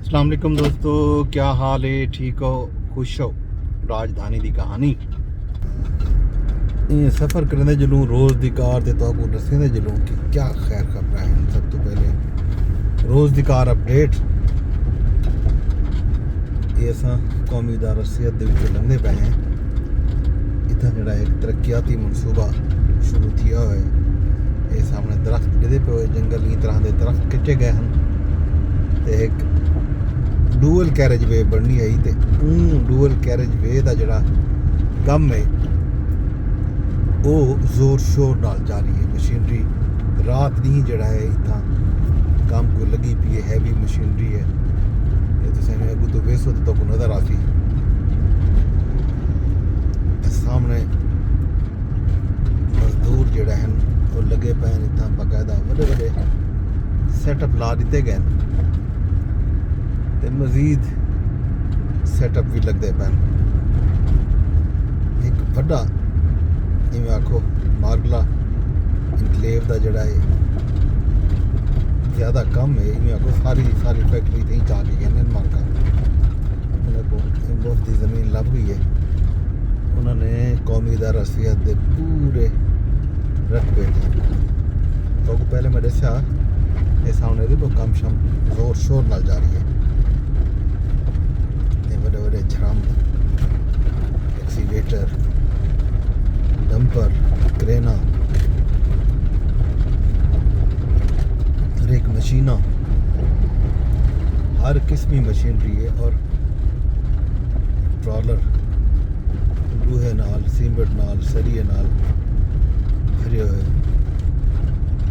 अस्सलाम वालेकुम दोस्तों, क्या हाल है? ठीक हो? खुश हो? राजधानी की कहानी सफ़र करने जलूँ रोज़ की कार ते तो आपको दसने जलूँ कि क्या खैर खबर है। सब तो पहले रोज़ की कार अपडेट ये अस कौमी इदारा सेहत के लंघे पे हैं। इतना जरा एक तरक्याती मनसूबा शुरू किया हुआ है। ये सामने दरख्त गिरे पे हुए जंगल ई तरह के दरख्त खिंचे गए हैं तो एक डूअल कैरेज वे बननी आई तो डूअल कैरेज वे का जड़ा कम है वो जोर शोर नाल जारी है। मशीनरी रात नहीं जड़ा है इतना काम को लगी पी है, हैवी मशीनरी है। ये तो अगू तो वेसो तो नज़र आती सामने मजदूर जड़ा है वो लगे पे इतना बाकायदा बड़े बड़े सैटअप ला दिते गए ते मजीद सैटअप भी लगते पे। एक बड़ा जिमें आखो मार्गला इनकलेव का जड़ा है ज़्यादा कम है। इवें आखो सारी फैक्ट्री नहीं जा के गए मार्का उन्हें बहुत की ज़मीन लभ गई है। उन्होंने कौमी इदारा सेहत के पूरे रकबे तो पहले मैं दसा ये सामने देखो कम शम जोर शोर नाल जा रही है। बड़े बड़े झरम एक्सीवेटर डंपर क्रेना हर एक मशीना हर किस्म की मशीनरी है और ट्रॉलर लोहे नाल सीमेंट नाल सरिये नाल भरे हुए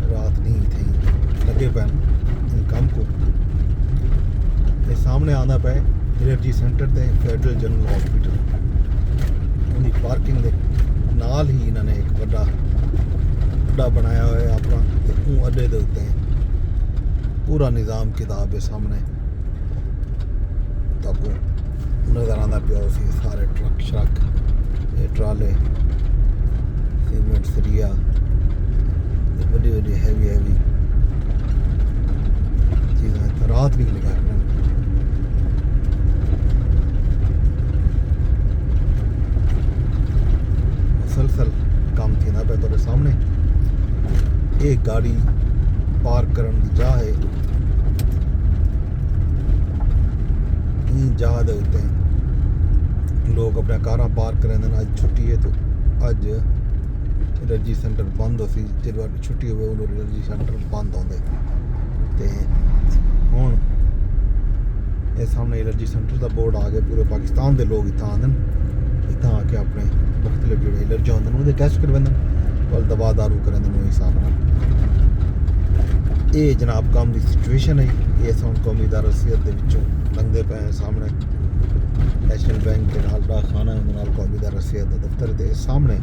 रात नहीं थी लगे पैन इन काम को। ये सामने आना पे एलर्जी सेंटर ते फेडरल जनरल हॉस्पिटल उनकी पार्किंग दे नाल ही इन्होंने एक बड़ा बनाया हुआ है अपना अड्डे के उत्ते पूरा निज़ाम किताब है सामने तक नज़र आना पिया सी सारे ट्रक श्रक ये ट्राले सीमेंट सरिया बड़ी हैवी चीज़ें रात नहीं लगा मुसलसल काम थी ना पे तो सामने एक गाड़ी पार्क करने की जा है जहा दे उत्ते लोग अपने कारां पार्क करेंगे। अज छुट्टी है तो अज एलर्जी सेंटर बंद हो सी जब छुट्टी हो एलर्जी सेंटर बंद होंगे तो हुण ये सामने एलर्जी सेंटर का बोर्ड आ गया। पूरे पाकिस्तान के लोग इतना आते इतना आके अपने मुख्तलिफ जो एलर्जी होंगे उन्हें टेस्ट करवाते और दवा दारू करेंगे हिसाब न। ये जनाब काम की सिचुएशन है। ये हम कौमी इदारा सेहत के लंघते पे हैं। सामने नेशनल बैंक के नाल डाकखाना है कौमी इदारा सेहत का दफ्तर के सामने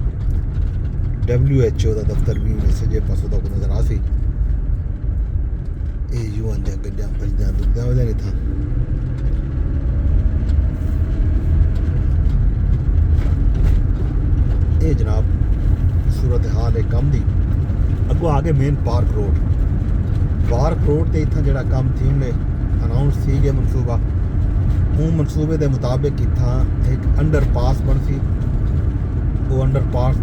WHO का दफ्तर भी सजे पासों तक नज़र आ सी। ये यूं गड्डियां भजदा दुखदा वजह नहीं था। ये जनाब सूरत हाल है कम दी। अगो आगे मेन पार्क रोड ते इतना जड़ा काम थी उन्हें अनाउंस थी गया मनसूबा मनसूबे के मुताबिक इतना एक अंडर पास बन सी। वो अंडर पास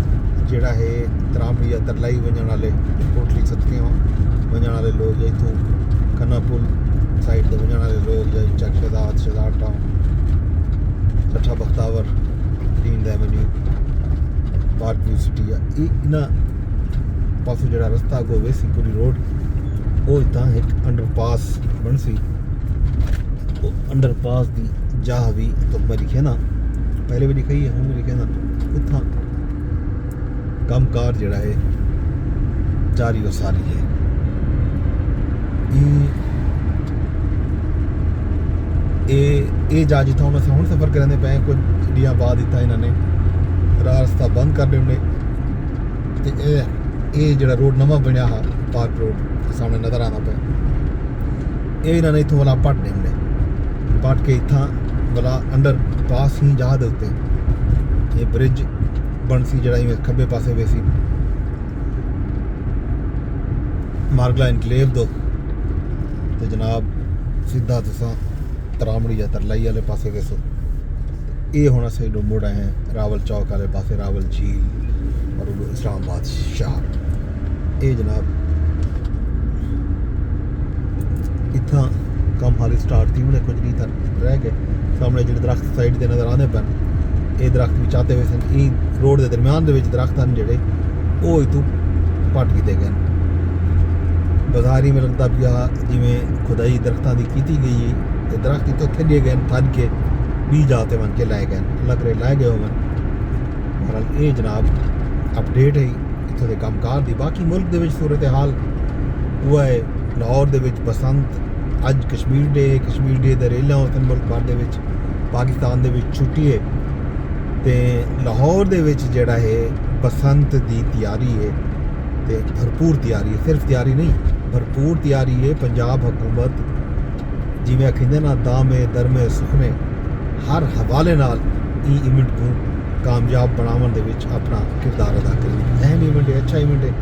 जड़ा है तरामली या तरलाई वजन वाले कोटली सत्तियां वजन वाले लोग या इतों खन्ना पुल साइड के वजन वाले लोग या चक शहजाद टाउन सठा बख्तावर दीन एवेन्यू पार्क व्यू सिटी इन्ह पासों जड़ा रस्ता गो वेसी पूरी रोड वो इतना एक अंडर पास बन सी। वो अंडर पास की जाह भी तो मैं लिखे ना पहले भी लिखाई है हूँ भी लिखे ना उतना कम कार जड़ा है जारी और सारी है। ये जा जितना हम हूँ सफ़र करने पे कुछ चिड़िया बाद इतना इन्होंने रास्ता बंद कर देने तो ये जड़ा रोड नवा बनया हा पार्क रोड सामने नज़र आना पे ये इन्होंने इतों वाला पट देने पट के इतना वाला अंडर पास ही जहा दे उत्ते ये ब्रिज बन सी जड़ा इवें खब्बे पासे वे सी मार्गला इनकलेव दो तो जनाब सीधा तुसा तरामड़ी या तरलाई वाले पासे वेसो ये होना सही मुड़ आए हैं रावल चौक वाले पासे रावल झील और इस्लामाबाद शहर ये जनाब इतना कम हाली स्टार्ट थी उन्हें कुछ नहीं था रह गए सामने जो दरख्त साइड से नज़र आने पैन ये दरख्त भी चाहते हुए सन ये रोड के दरम्यान दरख्त हैं जोड़े वो इतों पट किए गए बाजारी में लगता पिया जिमें खुदाई दरख्तों की गई है दरख्त इतों खेलिए गए थज के भी जाते बन के लाए गए लग रहे लाए गए होवन बहरहाल ये जनाब अपडेट है इतों के कामकार की बाकी मुल्क के सूरत हाल वो है लाहौर के बसंत अज कश्मीर डे द रेला होते मुल्क भर के पाकिस्तान के छुट्टी है तो लाहौर के जोड़ा है बसंत की तैयारी है तो भरपूर तैयारी है सिर्फ तैयारी नहीं भरपूर तैयारी है पंजाब हुकूमत जिमें आखिंदे ना दामे दरमे सुखने हर हवाले नाल ई इवेंट को कामयाब बनावन दे विच अपना किरदार अदा करेगी अहम इवेंट है अच्छा इवेंट है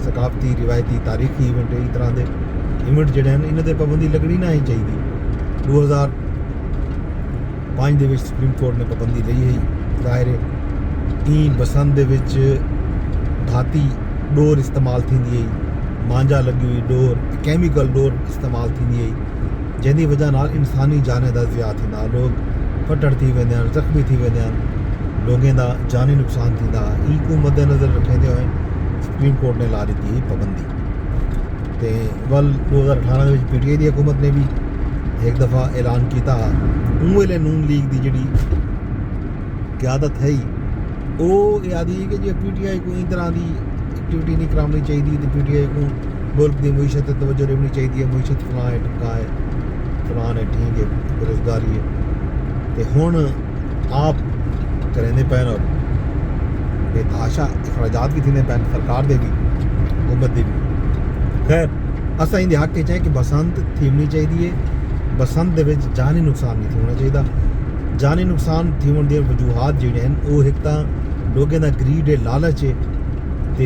सकाफती रिवायती तारीखी इवेंट है इस तरह के इवेंट जोड़े हैं इन्होंने पाबंदी लगनी ना ही चाहिए 2005 के सुप्रीम कोर्ट ने पाबंदी ली है जाहिर है ई बसंत के धाती डोर इस्तेमाल थी मांझा लगी हुई डोर कैमिकल डोर इस्तेमाल थी जैसी वजह नाल इंसानी जाने का ज़िया थींदा लोग फटड़ थी वेंदे आहिनि ज़ख्मी थी वेंदे आहिनि लोगों का जानी नुकसान थींदा ई को मद्देनज़र रखते हुए सुप्रीम कोर्ट ने ला दी है पाबंदी तो वल 2018 में PTI की हुकूमत ने भी एक दफ़ा ऐलान किया उन वेले नून लीग की जी क्यादत है वो याद है कि जो PTI को इस तरह की एक्टिविटी नहीं करानी चाहिए तो PTI को मुल्क की मीशत तवज्जो देनी चाहिए मीशत फलां है टका है फलां है ठीक है बेरोजगारी है तो हुण आप करेंदे पैन और बेतहाशा अखराजात भी थी पैन सरकार दे भी हुकूमत दे भी खैर असा इन हक है कि बसंत थीमनी चाहिए बसंत दे जानी नुकसान नहीं थी होना चाहिए जानी नुकसान थीवन दी वजूहात जोड़े हैं वो एक तो लोगों का ग्रीड है लालच है तो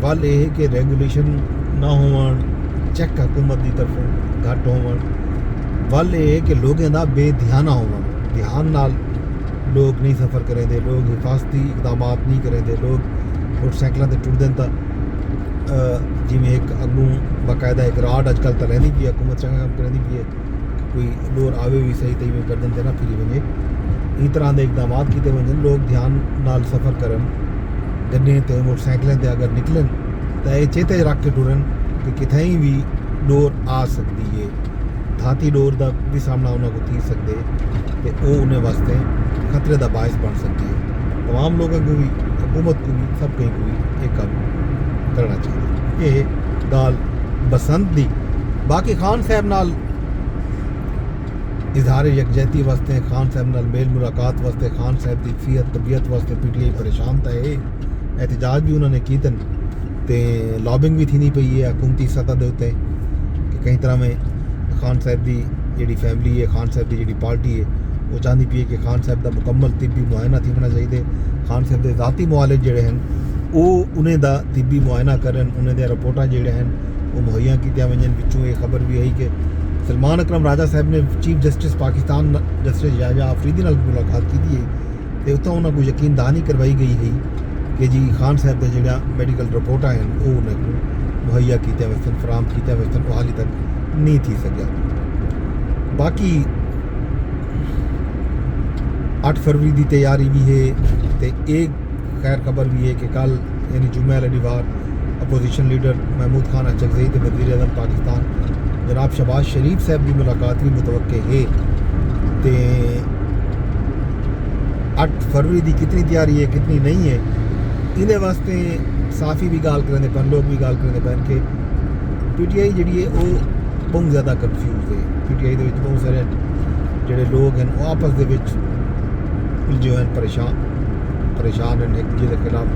वल ये कि रेगूलेशन ना होवन चेक हुकूमत की तरफों घट होवन वल ये कि लोगों का बेध्याना होवन ध्यान नाल लोग नहीं सफ़र करें दे लोग हिफाजती इकदाम नहीं करें दे लोग मोटरसाइकिलों से टुरदे तो जिमें एक अगू बाकायदा एक राड अजकल तो रहती पी हुकूमत चंगा काम करें पी है कोई डोर आवे भी सही तरीके कर दें ना फिरी वजे इस तरह के इकदाम किए वजन लोग ध्यान नाल सफ़र करन गड्डियों ते मोटरसाइकिलों से अगर निकलन तो ये चेते रख के टुरन कि कितें भी डोर आ सकती है धाती डोर का भी सामना उन्होंने को थी सकते तो वो उन्हें वास्ते खतरे का बायस बन सकती है तमाम लोगों को भी हुकूमत को भी सब कहीं को भी एक काम करना चाहिए ये गाल बसंत दी बाकी खान साहब नाल इजहार यकजहती वास्ते खान साहब नाल मेल मुलाकात वास्ते खान साहब की फीयत तबीयत वास्ते PTI परेशान था ये एहतजाज भी उन्होंने कीतन तो लॉबिंग भी थी नहीं पई है हुकूमती सतह के उत्ते कि कई तरह में खान साहब की जी फैमिली है खान साहब की जी पार्टी है वो चाहती पी है कि खान साहब का मुकम्मल तिब्बी मुआयना थी होना चाहिए खान साहब के ज़ाती मुआलज जोड़े हैं वो उन्हें दा तिब्बी मुआयना करन उन्हें दे रिपोर्टां जोड़े हैं वो मुहैया की वजन पिछों ये खबर भी आई कि सलमान अकरम राजा साहब ने chief justice Pakistan justice Yahya Afridi नाल मुलाकात की है तो उत्तों उन्होंने को यकीन दहानी करवाई गई है कि जी खान साहब के जो मैडिकल रिपोर्टां हैं वो उन्हें मुहैया किए वैसन फराम किए वैसन वो हाली तक नहीं थी सकिया बाकी 8 फरवरी की तैयारी भी है तो एक खैर खबर भी है कि कल यानी जुम्मे वाले दीवार अपोजिशन लीडर महमूद खान अचकज़ई तो वज़ीर आज़म पाकिस्तान जनाब शहबाज शरीफ साहब की मुलाकात भी मुतवक्के है तो 8 फरवरी की कितनी तैयारी है कितनी नहीं है इन्हें वास्ते साफ़ी भी गाल करें पैन लोग भी गाल करें पैन के PTI जी है वो बहुत ज़्यादा कन्फ्यूज है PTI के बहुत सारे जोड़े लोग हैं वो आपस के जो हैं परेशान हैं एक दूसरे के खिलाफ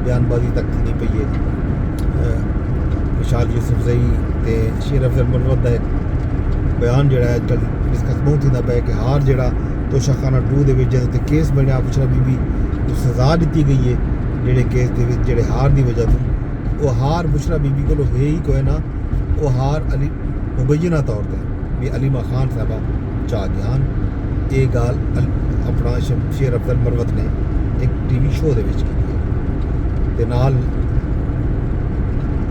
बयानबाजी तक थी नहीं पई है विशाल यूसुफजई तो शेर अफजल मुनव्वत का एक बयान जोड़ा है अजकल डिस्कस बहुत होता पाया कि हार जोड़ा तोशाखाना 2 के केस बनया बुशरा बीबी को सज़ा दी गई है जोड़े केस के जोड़े हार की वजह तो वो हार बुशरा बीबी को है ही कोई ना वो हार अली मुबैना तौर पर भी अलीमा खान साहबा चा गयान। ये गाल अपना शमशेर अफजल मरवत ने एक टीवी शो दे विच कीती है ते नाल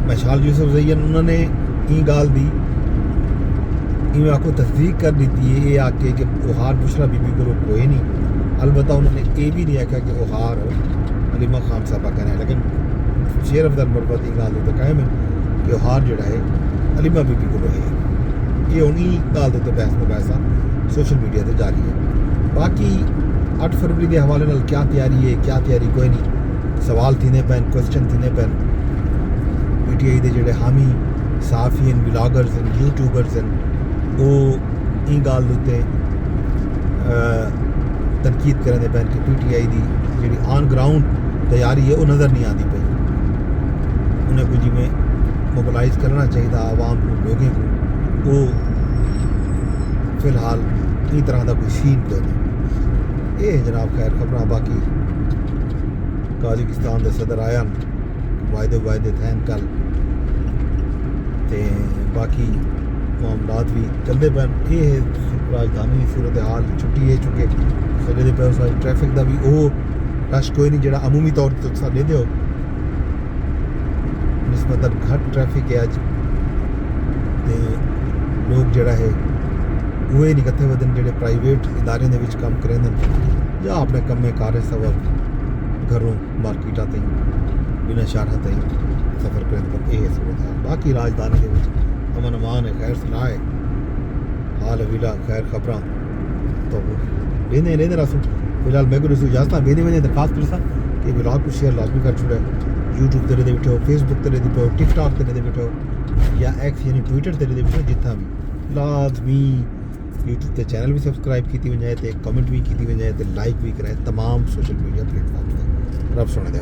मशाल यूसुफ जैन उन्होंने ई गाल दी इवें आखो तस्दीक कर दी है ये आके कि ओहार बुशरा बीबी को कोई नहीं। अलबत्ता उन्होंने ये भी नहीं आख्या कि ओहार अलीमा खान साहबा करें, लेकिन शेर अफजल मरवत ये गाल तो कायम है कि ओहार जोड़ा है अलीमा बीबी को है। ये उन्हीं गाल के बहस मुबासा सोशल मीडिया से जारी है। बाकी 8 फरवरी के हवाले नाल क्या तैयारी है क्या तैयारी कोई नहीं, सवाल थीने पैन क्वेश्चन थीने पैन। PTI के जोड़े हामी साफी ब्लॉगर्स यूट्यूबर्स वो ई गाल उत्ते तनकीद करें पैन कि PTI की जी ऑन ग्राउंड तैयारी है वो नज़र नहीं आती पई। उन्हें को जिमें मोबलाइज करना चाहिए आवाम को लोगों को, वो फिलहाल ई तरह का कोई सीन को नहीं। ये जनाब खैर खबर। बाकी कजाकिस्तान के सदर आया वायदे थे कल ते बाकी मामलात भी चलते पैन। ये राजधानी सूरत हाल छुट्टी है चुके सजे पे उस ट्रैफिक का भी वो रश कोई नहीं जो अमूमी तौर पर साढ़े दो निस्बतन घट ट्रैफिक है अज। ते लोग जड़ा है वो नहीं कत्थे वदन जो प्राइवेट इदारे के काम करें या अपने कम्मे कारे सबर घरों मार्केटा तई बिना शहर तई सफ़र करें पर यह सूरत हाल। बाकी राजधानी के अमन अमान है खैर सुनाए हाल विला खैर खबर तो लेने लेने रसूँ। फिलहाल मैं को इजाजत बेने में दरखास्त कर कि ब्लॉग को शेयर लाजमी कर छुड़े। यूट्यूब तेरे दे बैठो, फेसबुक तेरे दे बैठो, टिकटॉक तेरे दे बैठो या एक्स यानी ट्विटर तेरे दे बैठो, जितना भी लाजमी यूट्यूब के चैनल भी सबसक्राइब की वजाए तो कमेंट भी की वजाए तो लाइक भी कराए तमाम सोशल मीडिया प्लेटफॉर्म पर। रब सुने दे।